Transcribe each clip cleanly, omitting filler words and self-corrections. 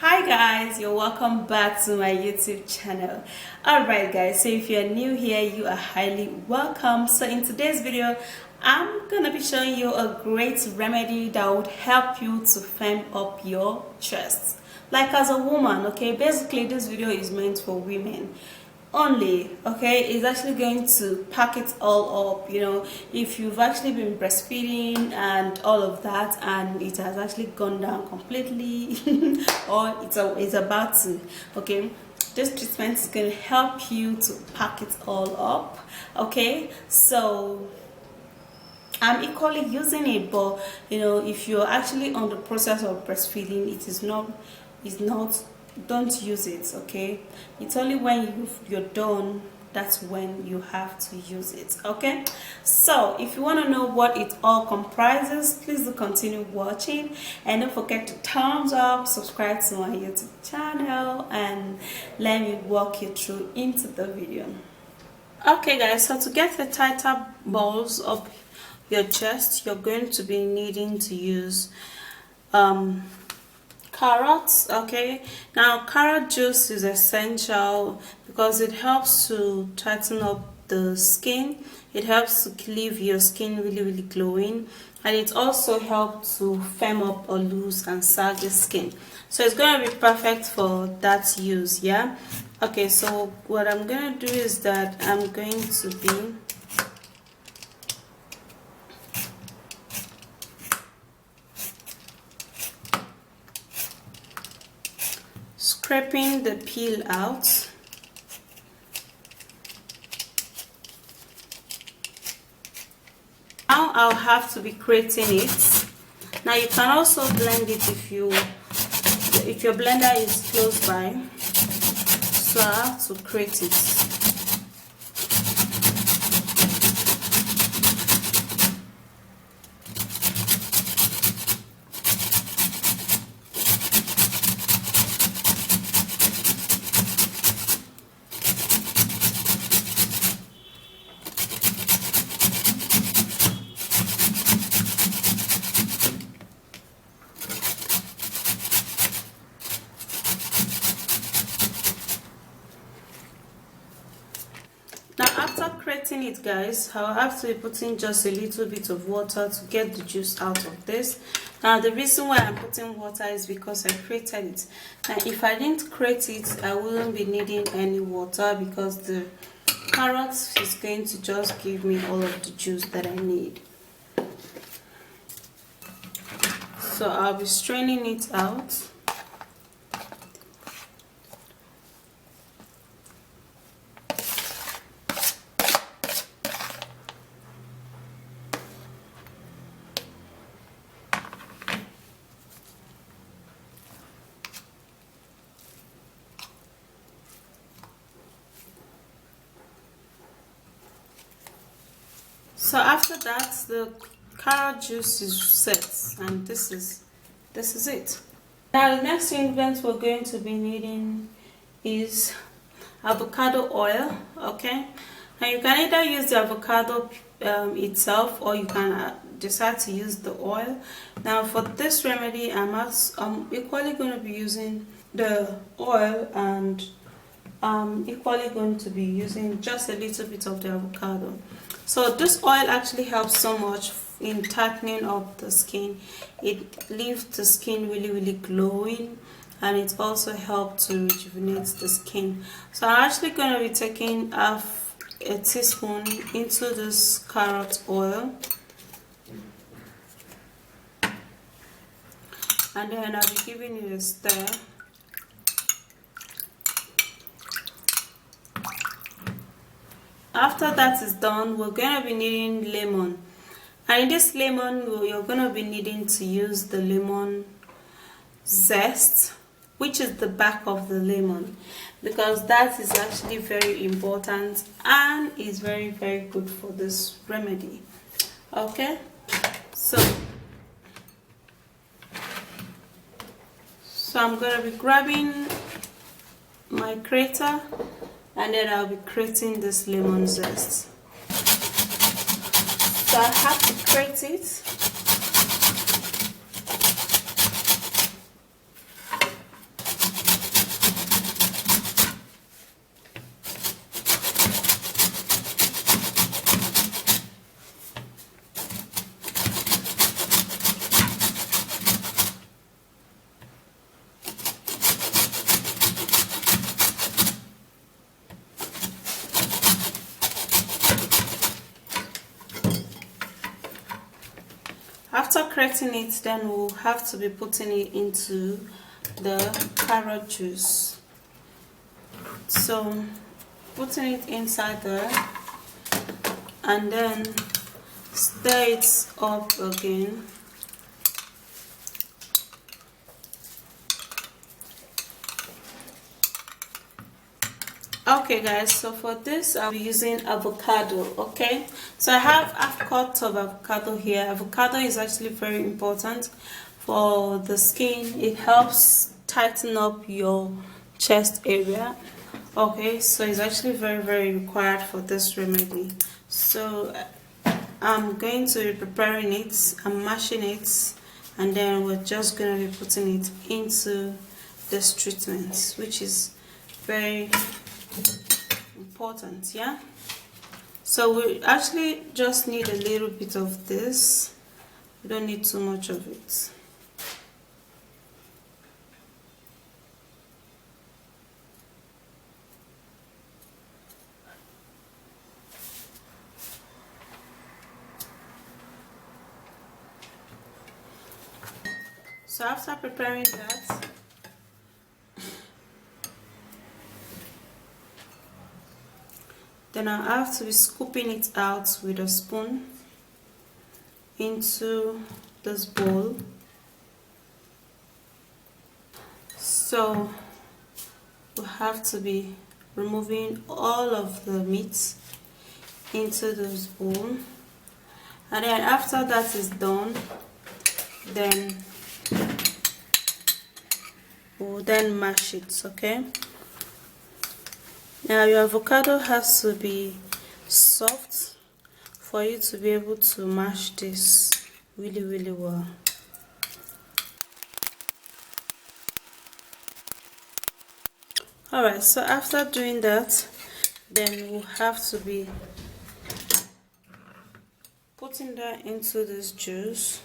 Hi guys, you're welcome back to my YouTube channel. Alright guys, so if you're new here, you are highly welcome. So in today's video, I'm gonna be showing you a great remedy that would help you to firm up your chest. Like as a woman, okay, basically this video is meant for women only, okay. It's actually going to pack it all up, you know, if you've actually been breastfeeding and all of that and it has actually gone down completely or it's about to, okay, this treatment is going to help you to pack it all up, okay. So I'm equally using it, but you know, if you're actually on the process of breastfeeding, it's not, don't use it, okay. It's only when you're done, that's when you have to use it, okay. So if you want to know what it all comprises, please do continue watching and don't forget to thumbs up, subscribe to my YouTube channel, and let me walk you through into the video. Okay guys, so to get the tighter balls of your chest, you're going to be needing to use carrots, okay. Now carrot juice is essential because it helps to tighten up the skin, it helps to leave your skin really glowing, and it also helps to firm up or loose and saggy skin. So it's going to be perfect for that use, yeah. Okay, so what I'm going to do is that I'm going to be scraping the peel out. Now I'll have to be grating it. Now you can also blend it if your blender is close by. So I have to grate it. Now after creating it guys, I'll have to be putting just a little bit of water to get the juice out of this. Now the reason why I'm putting water is because I created it. And if I didn't create it, I wouldn't be needing any water because the carrots is going to just give me all of the juice that I need. So I'll be straining it out. So after that, the carrot juice is set, and this is it. Now the next ingredient we're going to be needing is avocado oil, okay. Now you can either use the avocado itself, or you can decide to use the oil. Now for this remedy, I'm equally going to be using the oil, and I'm equally going to be using just a little bit of the avocado. So this oil actually helps so much in tightening up the skin. It leaves the skin really glowing, and it also helps to rejuvenate the skin. So I'm actually going to be taking half a teaspoon into this carrot oil, and then I'll be giving it a stir. After that is done, we're going to be needing lemon, and in this lemon you're going to be needing to use the lemon zest, which is the back of the lemon, because that is actually very important and is very good for this remedy, okay. So I'm going to be grabbing my grater, and then I'll be creating this lemon zest. So I have to grate it. After correcting it, then we'll have to be putting it into the carrot juice. So putting it inside there and then stir it up again. Okay guys, so for this I'll be using avocado. Okay, so I have half cup of avocado here. Avocado is actually very important for the skin. It helps tighten up your chest area. Okay, so it's actually very required for this remedy. So I'm going to be preparing it, I'm mashing it, and then we're just going to be putting it into this treatment, which is very important. Yeah, so we actually just need a little bit of this. We don't need too much of it. So after preparing that, then I have to be scooping it out with a spoon into this bowl. So we have to be removing all of the meat into this bowl, and then after that is done, then we'll then mash it. Okay, now your avocado has to be soft for you to be able to mash this really well. Alright, so after doing that, then we'll have to be putting that into this juice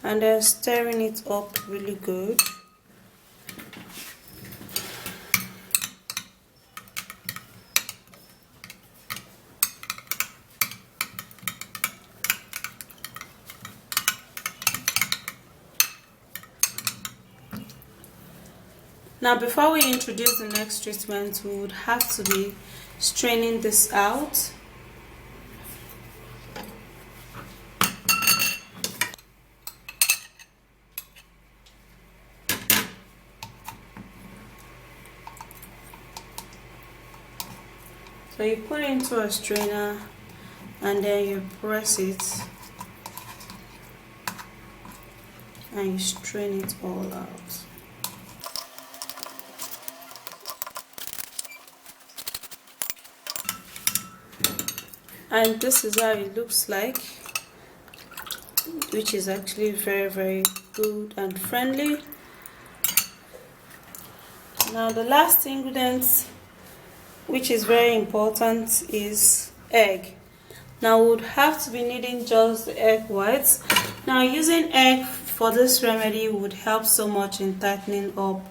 and then stirring it up really good. Now before we introduce the next treatment, we would have to be straining this out. So you put it into a strainer and then you press it and you strain it all out. And this is how it looks like, which is actually very good and friendly. Now the last ingredient, which is very important, is egg. Now we would have to be needing just the egg whites. Now using egg for this remedy would help so much in tightening up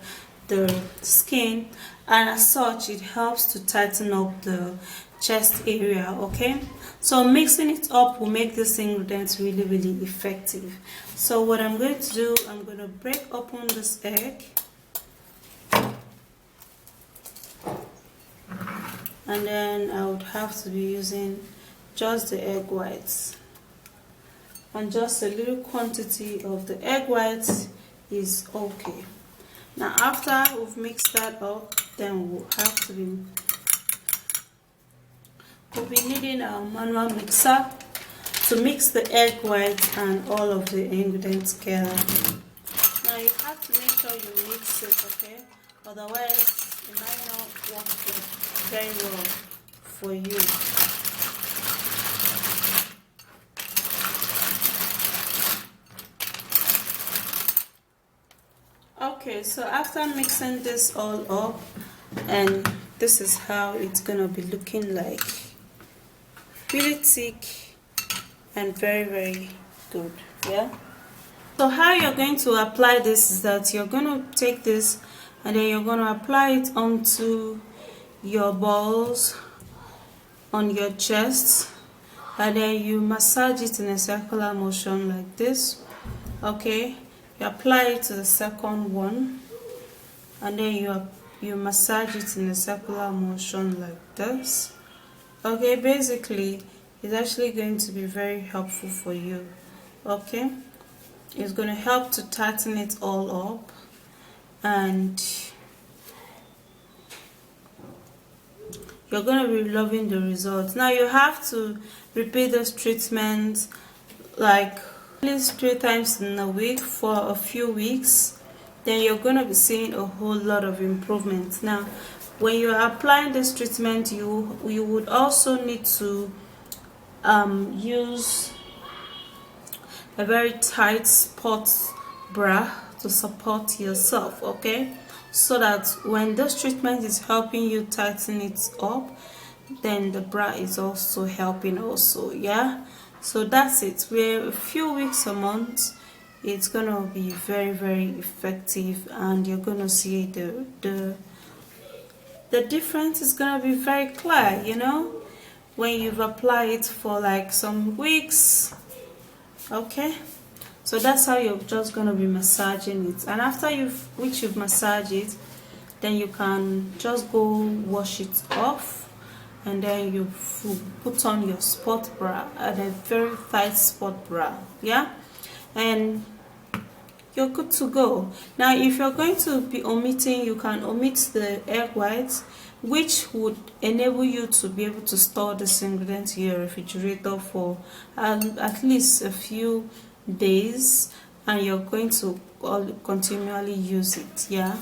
the skin, and as such it helps to tighten up the chest area. Okay, so mixing it up will make this ingredient really effective. So what I'm going to do, I'm going to break open this egg and then I would have to be using just the egg whites, and just a little quantity of the egg whites is okay. Now after we've mixed that up, then we'll have to be needing our manual mixer to mix the egg white and all of the ingredients together. Now you have to make sure you mix it, okay? Otherwise it might not work very well for you. Okay, so after mixing this all up, and this is how it's gonna be looking like. Really thick and very good. Yeah, so how you're going to apply this is that you're going to take this and then you're going to apply it onto your balls on your chest, and then you massage it in a circular motion like this. Okay, you apply it to the second one, and then you massage it in a circular motion like this. Okay, basically it's actually going to be very helpful for you. Okay, it's going to help to tighten it all up, and you're going to be loving the results. Now you have to repeat this treatment like at least 3 times in a week for a few weeks. Then you're going to be seeing a whole lot of improvement. Now when you're applying this treatment, you would also need to use a very tight sports bra to support yourself, okay, so that when this treatment is helping you tighten it up, then the bra is also helping also. Yeah, so that's it. We're a few weeks a month, it's gonna be very, very effective, and you're gonna see the difference is gonna be very clear, you know, when you've applied it for like some weeks. Okay, so that's how you're just gonna be massaging it, and after you've massaged it, then you can just go wash it off, and then you put on your sport bra, and a very tight sport bra. Yeah, and you're good to go. Now if you're going to be omitting, you can omit the egg whites, which would enable you to be able to store this ingredient in your refrigerator for at least a few days, and you're going to continually use it. Yeah,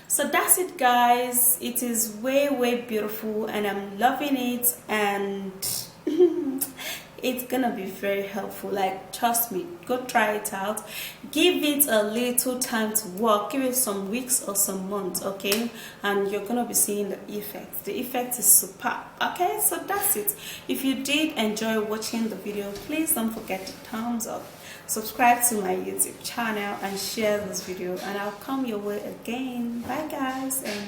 so that's it, guys. It is way beautiful, and I'm loving it, and it's gonna be very helpful. Like, trust me, go try it out. Give it a little time to work. Give it some weeks or some months, okay, and you're gonna be seeing the effect. The effect is superb. Okay, so that's it. If you did enjoy watching the video, please don't forget to thumbs up, subscribe to my YouTube channel, and share this video, and I'll come your way again. Bye guys, and